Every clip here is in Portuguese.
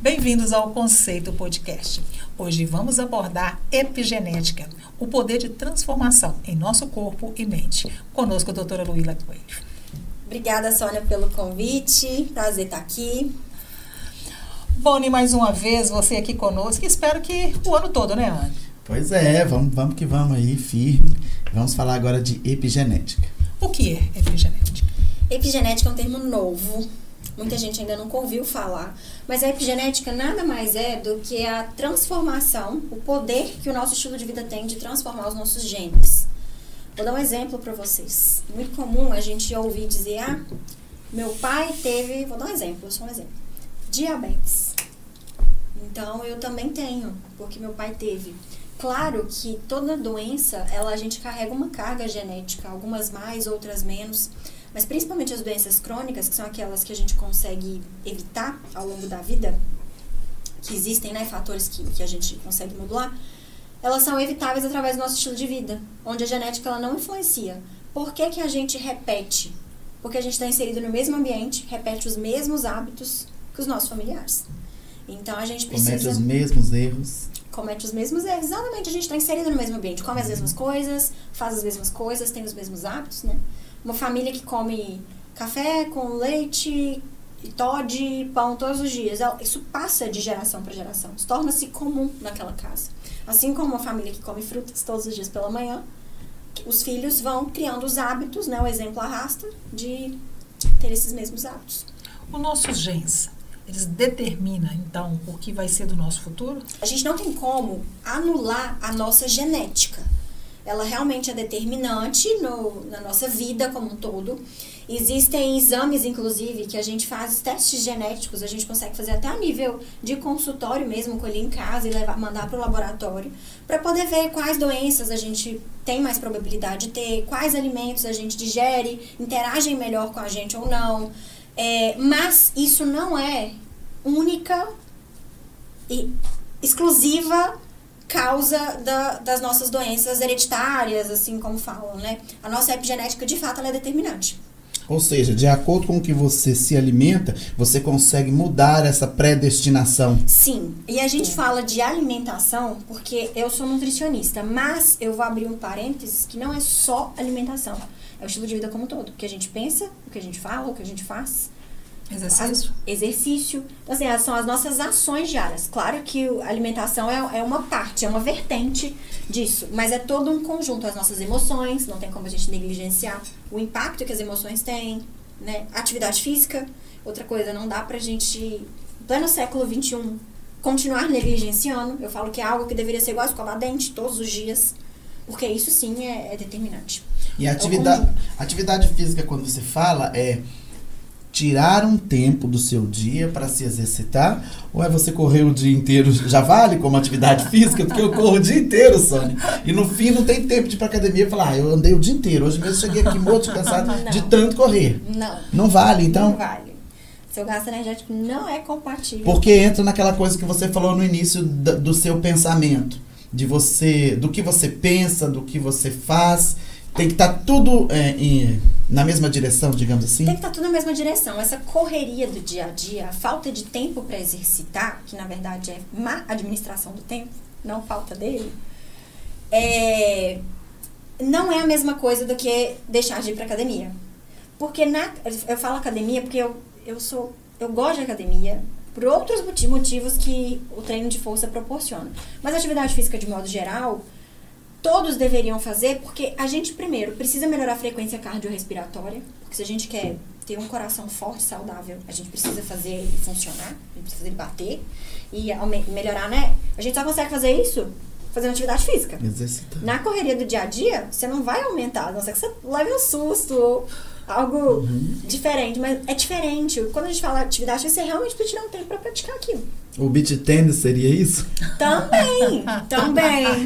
Bem-vindos ao Conceito Podcast. Hoje vamos abordar epigenética, o poder de transformação em nosso corpo e mente. Conosco a doutora Luíla Coelho. Obrigada, Sônia, pelo convite. Prazer estar aqui. Boni, mais uma vez, você aqui conosco. Espero que o ano todo, né, Anne? Pois é, vamos que vamos aí, firme. Vamos falar agora de epigenética. O que é epigenética? Epigenética é um termo novo. Muita gente ainda nunca ouviu falar. Mas a epigenética nada mais é do que a transformação, o poder que o nosso estilo de vida tem de transformar os nossos genes. Vou dar um exemplo para vocês. Muito comum a gente ouvir dizer, meu pai teve, vou dar um exemplo, só um exemplo, diabetes. Então, eu também tenho, porque meu pai teve. Claro que toda doença, a gente carrega uma carga genética, algumas mais, outras menos. Mas principalmente as doenças crônicas, que são aquelas que a gente consegue evitar ao longo da vida, que existem, né, fatores que a gente consegue modular, elas são evitáveis através do nosso estilo de vida, onde a genética ela não influencia. Por que a gente repete? Porque a gente está inserido no mesmo ambiente, repete os mesmos hábitos que os nossos familiares. Então a gente precisa... Comete os mesmos erros. Comete os mesmos erros. Exatamente, a gente está inserido no mesmo ambiente, come as mesmas coisas, faz as mesmas coisas, tem os mesmos hábitos, né? Uma família que come café com leite, Toddy, pão todos os dias. Isso passa de geração para geração. Isso torna-se comum naquela casa. Assim como uma família que come frutas todos os dias pela manhã, os filhos vão criando os hábitos, né? O exemplo arrasta de ter esses mesmos hábitos. Os nossos genes, eles determinam, então, o que vai ser do nosso futuro? A gente não tem como anular a nossa genética. Ela realmente é determinante na nossa vida como um todo. Existem exames, inclusive, que a gente faz testes genéticos, a gente consegue fazer até a nível de consultório mesmo, colher em casa e mandar para o laboratório, para poder ver quais doenças a gente tem mais probabilidade de ter, quais alimentos a gente digere, interagem melhor com a gente ou não. Mas isso não é única e exclusiva causa das nossas doenças hereditárias, assim como falam, né? A nossa epigenética, de fato, ela é determinante. Ou seja, de acordo com o que você se alimenta, você consegue mudar essa predestinação. Sim, e a gente fala de alimentação porque eu sou nutricionista, mas eu vou abrir um parênteses que não é só alimentação, é o estilo de vida como um todo. O que a gente pensa, o que a gente fala, o que a gente faz. Exercício. Então, assim, são as nossas ações diárias. Claro que a alimentação é uma parte, é uma vertente disso, mas é todo um conjunto. As nossas emoções, não tem como a gente negligenciar o impacto que as emoções têm, né? Atividade física, outra coisa, não dá pra gente, em pleno século XXI, continuar negligenciando. Eu falo que é algo que deveria ser igual a escovar dente todos os dias, porque isso sim é determinante. E a atividade física, quando você fala, tirar um tempo do seu dia para se exercitar, ou é você correr o dia inteiro, já vale como atividade física? Porque eu corro o dia inteiro, Sônia, e no fim não tem tempo de ir pra academia e falar, eu andei o dia inteiro, hoje mesmo cheguei aqui morto, cansado de tanto correr. Não vale, então? Não vale. Seu gasto energético não é compatível. Porque entra naquela coisa que você falou no início do seu pensamento, do que você pensa, do que você faz. Tem que estar tudo na mesma direção, digamos assim? Tem que estar tudo na mesma direção. Essa correria do dia a dia, a falta de tempo para exercitar, que na verdade é má administração do tempo, não falta dele, não é a mesma coisa do que deixar de ir para academia. Porque eu falo academia porque eu gosto de academia por outros motivos que o treino de força proporciona. Mas a atividade física, de modo geral, todos deveriam fazer, porque a gente, primeiro, precisa melhorar a frequência cardiorrespiratória, porque se a gente quer ter um coração forte e saudável, a gente precisa fazer ele funcionar, a gente precisa fazer ele bater e melhorar, né? A gente só consegue fazer isso fazendo atividade física. Exercitando. Na correria do dia a dia, você não vai aumentar, a não ser que você leve um susto, algo diferente, mas é diferente. Quando a gente fala atividade física, você realmente precisa tirar um tempo para praticar aquilo. O beach tennis seria isso? Também.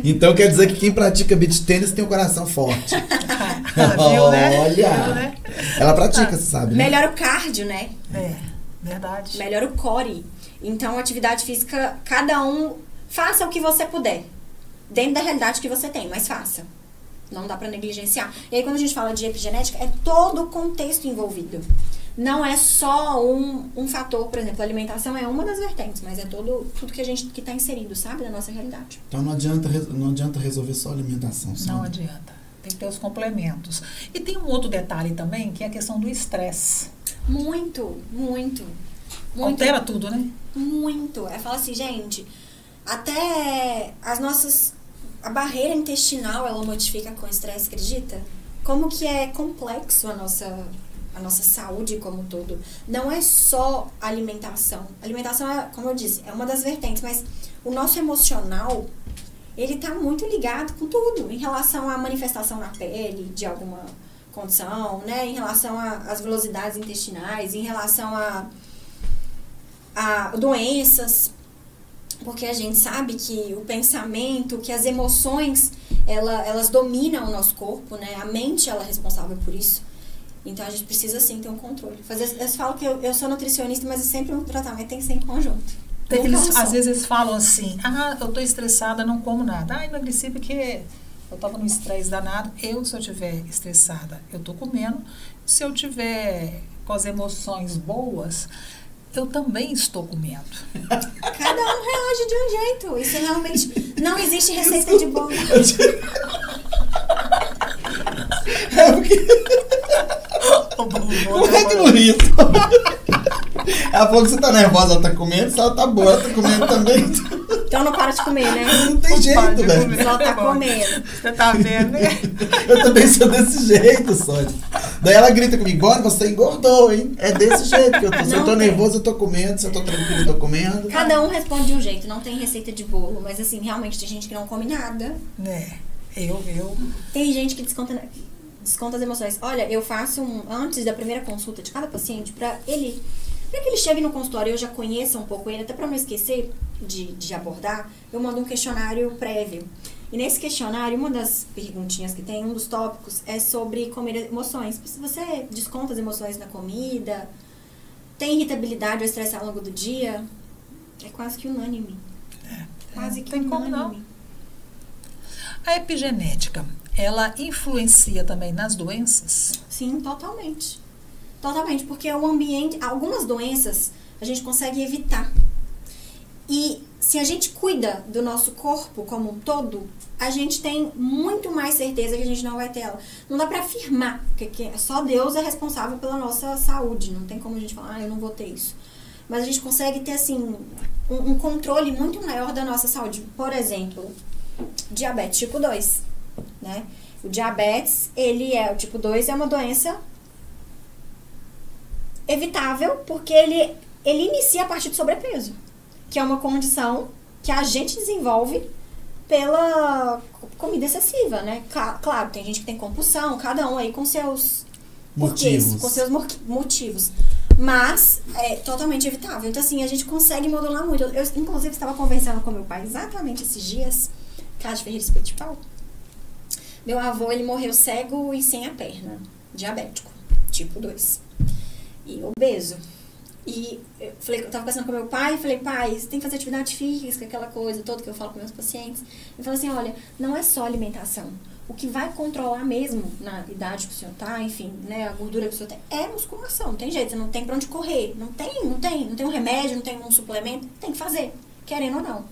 Então quer dizer que quem pratica beach tennis tem um coração forte. Viu, né? Olha! Ela pratica, você sabe, né? Melhora o cardio, né? Verdade. Melhora o core. Então, atividade física, cada um faça o que você puder. Dentro da realidade que você tem, mas faça. Não dá pra negligenciar. E aí, quando a gente fala de epigenética, é todo o contexto envolvido. não é só um fator, por exemplo, a alimentação é uma das vertentes, mas é tudo que a gente que está inserido, sabe, na nossa realidade. Então não adianta resolver só a alimentação. Só. Não adianta. Tem que ter os complementos. E tem um outro detalhe também, que é a questão do estresse. Muito. Altera tudo, né? Muito. É falar assim, gente, até a barreira intestinal, ela modifica com estresse, acredita? Como que é complexo a nossa saúde como um todo. Não é só alimentação. Alimentação, como eu disse, é uma das vertentes, mas o nosso emocional, ele tá muito ligado com tudo, em relação à manifestação na pele de alguma condição, né? Em relação às velocidades intestinais, em relação a doenças, porque a gente sabe que o pensamento, que as emoções, elas dominam o nosso corpo, né? A mente, ela é responsável por isso. Então, a gente precisa, sim, ter um controle. Eu falo que eu sou nutricionista, mas sempre um tratamento tem que ser em conjunto. Às vezes eles falam assim, eu tô estressada, não como nada. Emagreci porque eu tava num estresse danado. Se eu tiver estressada, eu tô comendo. Se eu tiver com as emoções boas, eu também estou comendo. Cada um reage de um jeito. Isso realmente não existe receita de bolo. É porque... Por que não ri? Ela falou que você tá nervosa, ela tá comendo, se ela tá boa, ela tá comendo também. Então não para de comer, né? Não tem jeito, velho. Só tá comendo. Você tá vendo, né? Eu também sou desse jeito, Sônia. Daí ela grita comigo, bora, você engordou, hein? É desse jeito que eu tô. Se eu tô nervosa, eu tô comendo. Se eu tô tranquila, eu tô comendo. Cada um responde de um jeito, não tem receita de bolo. Mas assim, realmente tem gente que não come nada. Eu. Tem gente que desconta as emoções. Olha, eu faço antes da primeira consulta de cada paciente, para que ele chegue no consultório e eu já conheça um pouco ele, até para não esquecer de abordar, eu mando um questionário prévio. E nesse questionário, uma das perguntinhas que tem, um dos tópicos, é sobre comer emoções. Se você desconta as emoções na comida, tem irritabilidade ou estresse ao longo do dia, é quase que unânime. Quase que unânime. Como não? A epigenética, ela influencia também nas doenças? Sim, totalmente. Totalmente, porque o ambiente, algumas doenças a gente consegue evitar. E se a gente cuida do nosso corpo como um todo, a gente tem muito mais certeza que a gente não vai ter ela. Não dá pra afirmar, porque só Deus é responsável pela nossa saúde. Não tem como a gente falar, eu não vou ter isso. Mas a gente consegue ter, assim, um controle muito maior da nossa saúde. Por exemplo, diabetes tipo 2, né? O diabetes, o tipo 2 é uma doença evitável, porque ele inicia a partir do sobrepeso, que é uma condição que a gente desenvolve pela comida excessiva, né? Claro, tem gente que tem compulsão, cada um aí com seus motivos. Com seus motivos. Mas é totalmente evitável. Então, assim, a gente consegue modular muito. Eu inclusive, estava conversando com meu pai exatamente esses dias, Cássio Ferreira Espeto de Pau. Meu avô, ele morreu cego e sem a perna, diabético, tipo 2. E obeso. E eu tava conversando com meu pai e falei, pai, você tem que fazer atividade física, aquela coisa toda que eu falo com meus pacientes. Ele falou assim, olha, não é só alimentação. O que vai controlar mesmo na idade que o senhor tá, enfim, né, a gordura que o senhor tem, é musculação. Não tem jeito, você não tem pra onde correr. Não tem um remédio, não tem um suplemento. Tem que fazer, querendo ou não.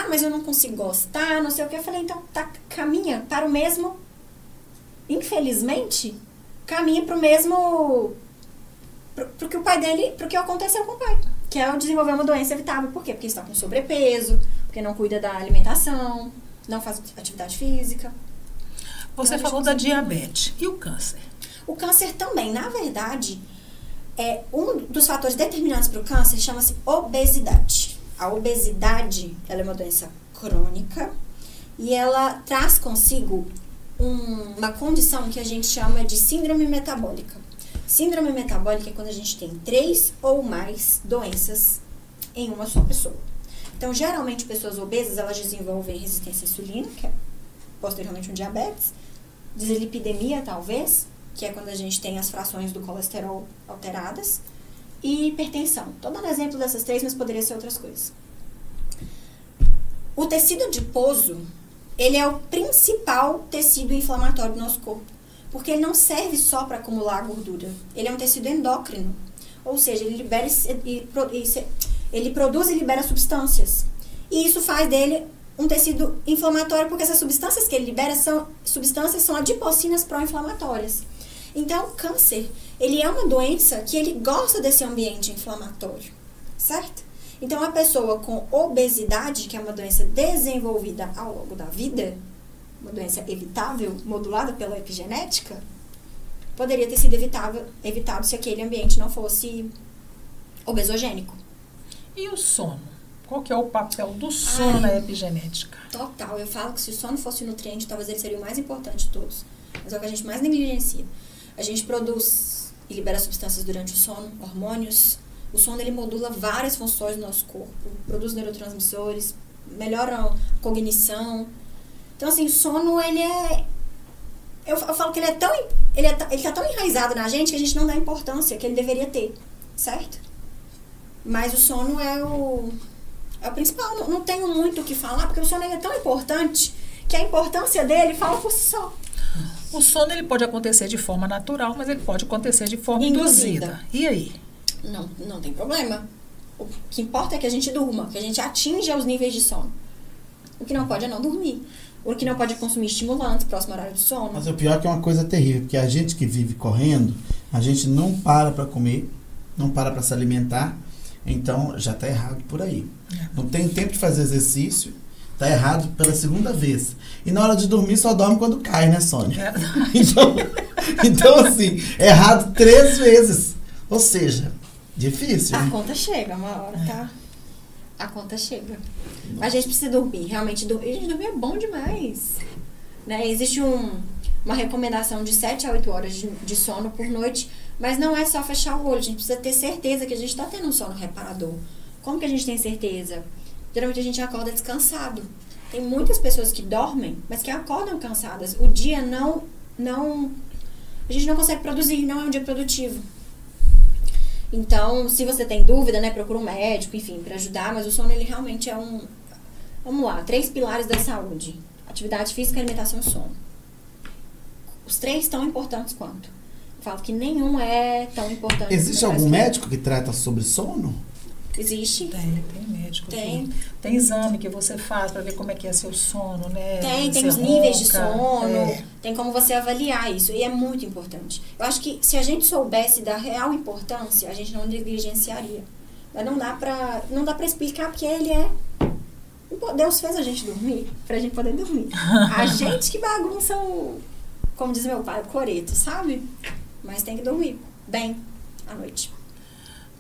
Mas eu não consigo gostar, não sei o que. Eu falei, então, caminha para o mesmo, infelizmente, caminha para o mesmo, pro que o pai dele, pro que aconteceu com o pai, que é o desenvolver uma doença evitável. Por quê? Porque está com sobrepeso, porque não cuida da alimentação, não faz atividade física. Você falou da diabetes. E o câncer? O câncer também, na verdade, um dos fatores determinantes para o câncer chama-se obesidade. A obesidade, ela é uma doença crônica e ela traz consigo uma condição que a gente chama de síndrome metabólica. Síndrome metabólica é quando a gente tem 3 ou mais doenças em uma só pessoa. Então, geralmente, pessoas obesas, elas desenvolvem resistência à insulina, que é posteriormente um diabetes, dislipidemia, talvez, que é quando a gente tem as frações do colesterol alteradas, e hipertensão. Estou dando exemplo dessas 3, mas poderia ser outras coisas. O tecido adiposo, ele é o principal tecido inflamatório do nosso corpo. Porque ele não serve só para acumular gordura. Ele é um tecido endócrino. Ou seja, ele produz e libera substâncias. E isso faz dele um tecido inflamatório, porque essas substâncias que ele libera são adipocinas pró-inflamatórias. Então, o câncer, ele é uma doença que ele gosta desse ambiente inflamatório, certo? Então, a pessoa com obesidade, que é uma doença desenvolvida ao longo da vida, uma doença evitável, modulada pela epigenética, poderia ter sido evitado se aquele ambiente não fosse obesogênico. E o sono? Qual que é o papel do sono na epigenética? Total. Eu falo que se o sono fosse nutriente, talvez ele seria o mais importante de todos. Mas é o que a gente mais negligencia. A gente produz e libera substâncias durante o sono, hormônios. O sono, ele modula várias funções do nosso corpo. Produz neurotransmissores, melhora a cognição. Então, assim, o sono, ele é... Eu falo que ele tá tão enraizado na gente que a gente não dá a importância que ele deveria ter, certo? Mas o sono é o principal. Não tenho muito o que falar, porque o sono é tão importante que a importância dele fala por si só. O sono, ele pode acontecer de forma natural, mas ele pode acontecer de forma induzida. E aí? Não tem problema. O que importa é que a gente durma, que a gente atinja os níveis de sono. O que não pode é não dormir. O que não pode é consumir estimulantes próximo ao horário do sono. Mas o pior é que é uma coisa terrível, porque a gente que vive correndo, a gente não para comer, não para se alimentar, então já está errado por aí. Não tem tempo de fazer exercício, está errado pela segunda vez. E na hora de dormir só dorme quando cai, né, Sônia? Então assim, errado 3 vezes. Ou seja, difícil. A conta chega uma hora, tá? A conta chega. A gente precisa dormir, realmente. A gente dormir é bom demais. Né? Existe uma recomendação de 7 a 8 horas de sono por noite, mas não é só fechar o olho. A gente precisa ter certeza que a gente está tendo um sono reparador. Como que a gente tem certeza? Geralmente a gente acorda descansado. Tem muitas pessoas que dormem, mas que acordam cansadas. O dia a gente não consegue produzir, não é um dia produtivo. Então, se você tem dúvida, né, procura um médico, enfim, para ajudar, mas o sono, ele realmente é vamos lá, 3 pilares da saúde: atividade física, alimentação e sono. Os 3 tão importantes quanto. Eu falo que nenhum é tão importante. Existe algum médico que trata sobre sono? Existe. Tem médico. Tem exame que você faz para ver como é que é seu sono, né? Tem os níveis de sono, tem como você avaliar isso, e é muito importante. Eu acho que se a gente soubesse da real importância, a gente não negligenciaria. Mas não dá pra explicar, porque ele é... Deus fez a gente dormir pra gente poder dormir. A gente que bagunça como diz meu pai, o coreto, sabe? Mas tem que dormir bem à noite.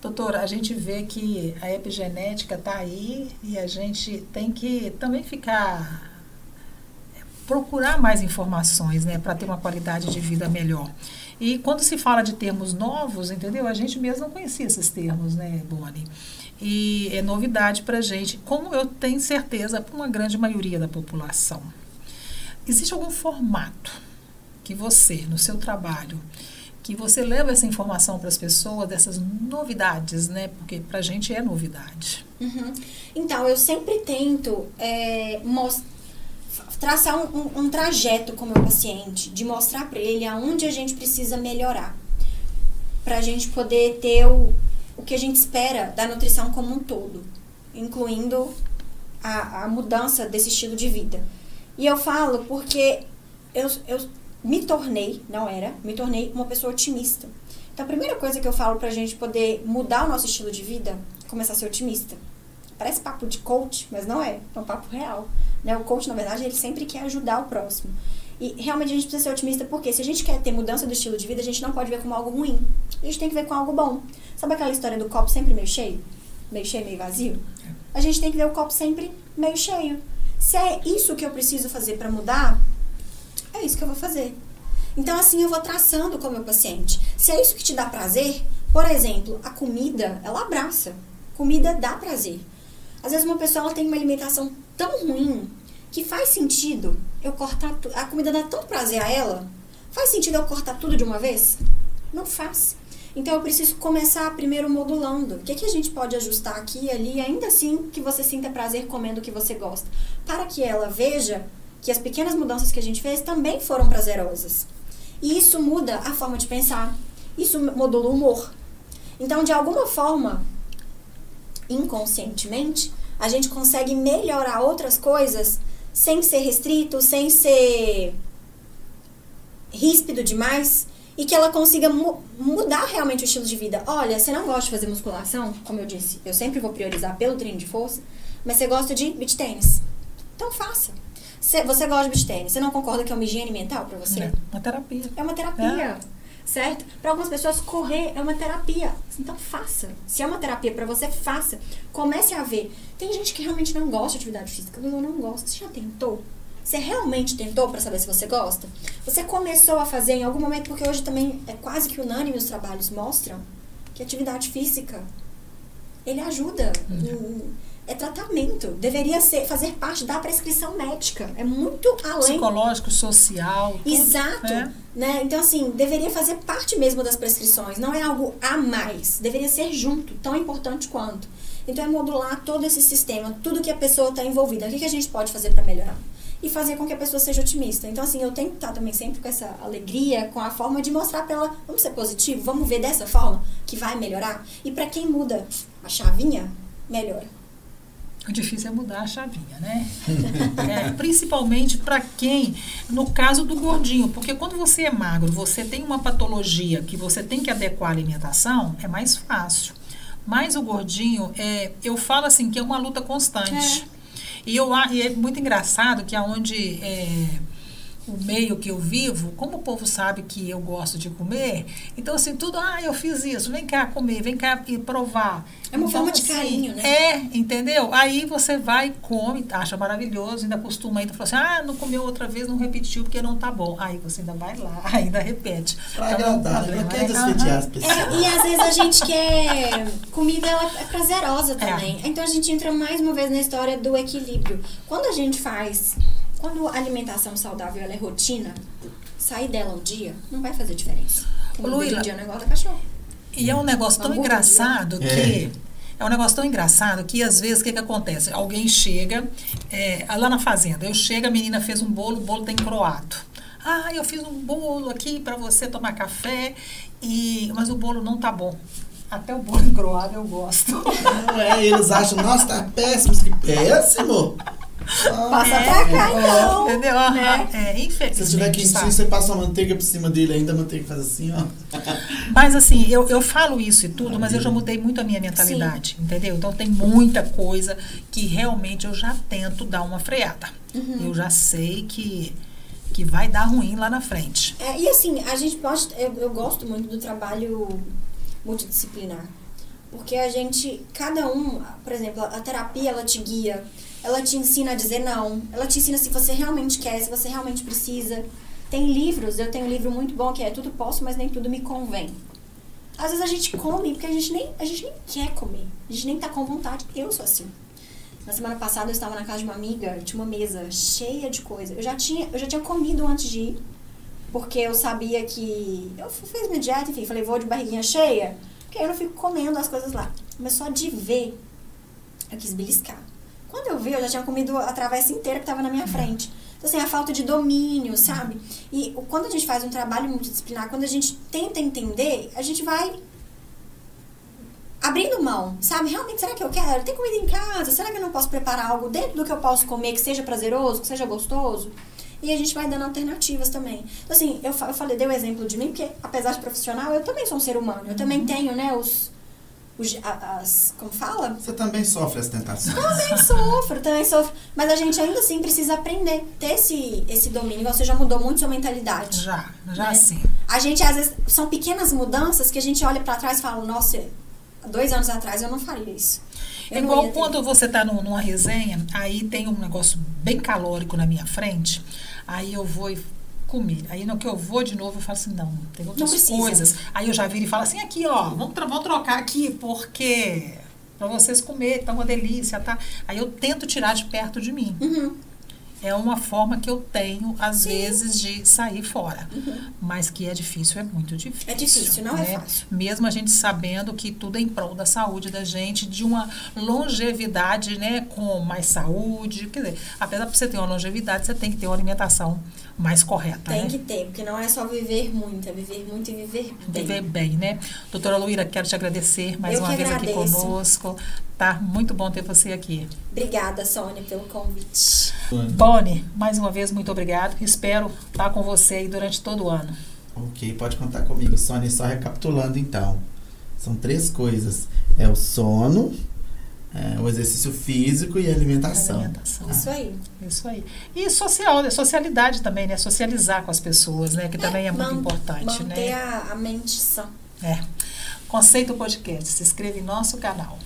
Doutora, a gente vê que a epigenética está aí e a gente tem que também procurar mais informações, né, para ter uma qualidade de vida melhor. E quando se fala de termos novos, entendeu? A gente mesmo não conhecia esses termos, né, Boni? E é novidade para a gente, como eu tenho certeza para uma grande maioria da população. Existe algum formato que você, no seu trabalho, que você leva essa informação para as pessoas, dessas novidades, né? Porque para a gente é novidade. Uhum. Então, eu sempre tento traçar um trajeto com o meu paciente, de mostrar para ele aonde a gente precisa melhorar, para a gente poder ter o que a gente espera da nutrição como um todo, incluindo a mudança desse estilo de vida. E eu falo porque eu me tornei uma pessoa otimista. Então, a primeira coisa que eu falo pra gente poder mudar o nosso estilo de vida é começar a ser otimista. Parece papo de coach, mas não é. É um papo real. Né? O coach, na verdade, ele sempre quer ajudar o próximo. E realmente a gente precisa ser otimista, porque se a gente quer ter mudança do estilo de vida, a gente não pode ver como algo ruim. A gente tem que ver como algo bom. Sabe aquela história do copo sempre meio cheio? Meio cheio, meio vazio? A gente tem que ver o copo sempre meio cheio. Se é isso que eu preciso fazer pra mudar, é isso que eu vou fazer. Então, assim, eu vou traçando com o meu paciente. Se é isso que te dá prazer, por exemplo, a comida, ela abraça. Comida dá prazer. Às vezes uma pessoa ela tem uma alimentação tão ruim que faz sentido eu cortar tudo. A comida dá tanto prazer a ela. Faz sentido eu cortar tudo de uma vez? Não faz. Então, eu preciso começar primeiro modulando. O que a gente pode ajustar aqui e ali, ainda assim que você sinta prazer comendo o que você gosta. Para que ela veja que as pequenas mudanças que a gente fez também foram prazerosas. E isso muda a forma de pensar. Isso modula o humor. Então, de alguma forma, inconscientemente, a gente consegue melhorar outras coisas sem ser restrito, sem ser ríspido demais, e que ela consiga mudar realmente o estilo de vida. Olha, você não gosta de fazer musculação, como eu disse, eu sempre vou priorizar pelo treino de força, mas você gosta de beach tênis. Então faça. Você gosta de beach tênis, você não concorda que é uma higiene mental pra você? É uma terapia. É uma terapia, certo? Para algumas pessoas, correr é uma terapia. Então faça. Se é uma terapia pra você, faça. Comece a ver. Tem gente que realmente não gosta de atividade física, mas eu não gosto. Você já tentou? Você realmente tentou para saber se você gosta? Você começou a fazer em algum momento, porque hoje também é quase que unânime, os trabalhos mostram que a atividade física, ele ajuda. É tratamento. Deveria fazer parte da prescrição médica. É muito além. Psicológico, social. Tudo. Exato. Né? Então, assim, deveria fazer parte mesmo das prescrições. Não é algo a mais. Deveria ser junto, tão importante quanto. Então, é modular todo esse sistema, tudo que a pessoa está envolvida. O que a gente pode fazer para melhorar? E fazer com que a pessoa seja otimista. Então, assim, eu tenho que estar também sempre com essa alegria, com a forma de mostrar para ela, vamos ser positivo, vamos ver dessa forma que vai melhorar. E para quem muda a chavinha, melhora. O difícil é mudar a chavinha, né? Principalmente para quem, no caso do gordinho, porque quando você é magro, você tem uma patologia que você tem que adequar a alimentação, é mais fácil. Mas o gordinho, eu falo assim, que é uma luta constante. E é muito engraçado que aonde o meio que eu vivo, como o povo sabe que eu gosto de comer, então assim, tudo, eu fiz isso, vem cá comer, vem cá provar. É uma então, forma de assim, carinho, né? Entendeu? Aí você vai, come, acha maravilhoso, ainda costuma ainda falar assim, não comeu outra vez, não repetiu porque não tá bom. Aí você ainda vai lá, ainda repete. Pra agradar, não quer desfetear as pessoas. E às vezes a gente quer... Comida, ela é prazerosa também. Então a gente entra mais uma vez na história do equilíbrio. Quando a alimentação saudável ela é rotina, sair dela um dia não vai fazer diferença. Luíla, um dia é um negócio da cachorro. E é um negócio tão engraçado que... É um negócio tão engraçado que, às vezes, o que acontece? Alguém chega, lá na fazenda, a menina fez um bolo, o bolo tem croato. Eu fiz um bolo aqui para você tomar café, mas o bolo não tá bom. Até o bolo croado eu gosto. Não eles acham, nossa, tá péssimo, que péssimo. Passa pra cá, então. Entendeu? Né? Infelizmente. Se tiver quentinho, você passa a manteiga por cima dele ainda, a manteiga faz assim, ó. Mas assim, eu falo isso e tudo, mas eu já mudei muito a minha mentalidade, entendeu? Então tem muita coisa que realmente eu já tento dar uma freada. Eu já sei que vai dar ruim lá na frente. E assim, a gente pode... Eu gosto muito do trabalho multidisciplinar. Porque cada um, por exemplo, a terapia, ela te guia, ela te ensina a dizer não, ela te ensina se você realmente quer, se você realmente precisa. Tem livros, eu tenho um livro muito bom que é Tudo Posso, mas nem tudo me convém. Às vezes a gente come porque a gente nem quer comer, a gente nem tá com vontade. Eu sou assim. Na semana passada eu estava na casa de uma amiga, tinha uma mesa cheia de coisa. Eu já tinha comido antes de ir, porque eu sabia que... Eu fiz minha dieta, enfim, falei, vou de barriguinha cheia, porque aí eu não fico comendo as coisas lá. Mas só de ver, eu quis beliscar. Quando eu vi, eu já tinha comido a travessa inteira que estava na minha frente. Então, assim, a falta de domínio, sabe? E quando a gente faz um trabalho multidisciplinar, quando a gente tenta entender, a gente vai abrindo mão, sabe? Realmente, será que eu quero? Tem comida em casa? Será que eu não posso preparar algo dentro do que eu posso comer, que seja prazeroso, que seja gostoso? E a gente vai dando alternativas também. Então, assim, dei o exemplo de mim, porque apesar de profissional, eu também sou um ser humano. Eu também tenho, né, como fala? Você também sofre as tentações. Também sofro. Mas a gente ainda assim precisa aprender, ter esse domínio. Você já mudou muito sua mentalidade. Já né? Sim. A gente, às vezes, são pequenas mudanças que a gente olha pra trás e fala, nossa, 2 anos atrás eu não faria isso. Igual quando você tá numa resenha, aí tem um negócio bem calórico na minha frente, aí eu vou e comer. Aí no que eu vou de novo, eu falo assim, não, tem outras coisas. Aí eu já viro e falo assim, aqui ó, vamos trocar aqui, porque pra vocês comerem, tá uma delícia, tá? Aí eu tento tirar de perto de mim. É uma forma que eu tenho, às vezes, de sair fora. Mas que é difícil, é muito difícil. É difícil, não é fácil. Mesmo a gente sabendo que tudo é em prol da saúde da gente, de uma longevidade, né, com mais saúde. Quer dizer, apesar de você ter uma longevidade, você tem que ter uma alimentação mais correta, Tem né? que ter, porque não é só viver muito, é viver muito e viver bem. Viver bem, né? Doutora Luíra, quero te agradecer mais Eu uma que vez aqui agradeço. conosco. Tá muito bom ter você aqui. Obrigada, Sônia, pelo convite. Boni, mais uma vez, muito obrigado. Espero estar com você aí durante todo o ano. Ok, pode contar comigo, Sônia. Só recapitulando, então. São 3 coisas. É o sono, o exercício físico e a alimentação. Isso aí. Isso aí. E socialidade também, né? Socializar com as pessoas, né? Que também é muito importante, manter né? a mente sã. Conceito Podcast. Se inscreva em nosso canal.